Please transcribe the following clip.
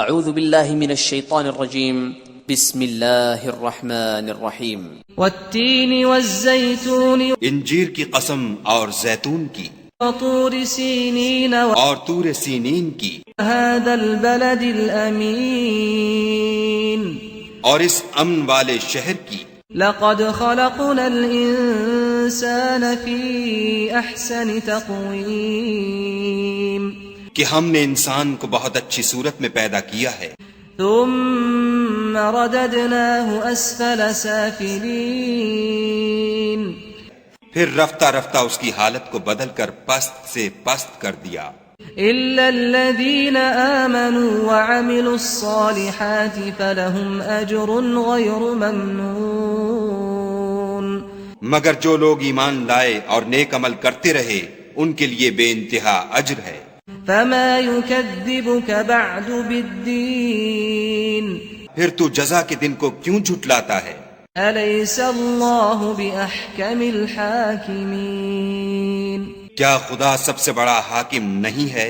اعوذ باللہ من الشیطان الرجیم بسم اللہ الرحمن الرحیم والتین والزیتون انجیر کی قسم اور زیتون کی وطور سینین اور طور سینین کی وهذا البلد الامین اور اس امن والے شہر کی لقد خلقنا الانسان فی احسن تقویم کہ ہم نے انسان کو بہت اچھی صورت میں پیدا کیا ہے، ثم رددناه اسفل سافلین پھر رفتہ رفتہ اس کی حالت کو بدل کر پست سے پست کر دیا، الا الذين آمنوا وعملوا الصالحات فلهم اجر غير ممنون مگر جو لوگ ایمان لائے اور نیک عمل کرتے رہے ان کے لیے بے انتہا اجر ہے۔ فما يكذبك بعد بالدين پھر تو جزا کے دن کو کیوں جھٹلاتا ہے؟ أليس الله بأحكم الحاكمين کیا خدا سب سے بڑا حاکم نہیں ہے؟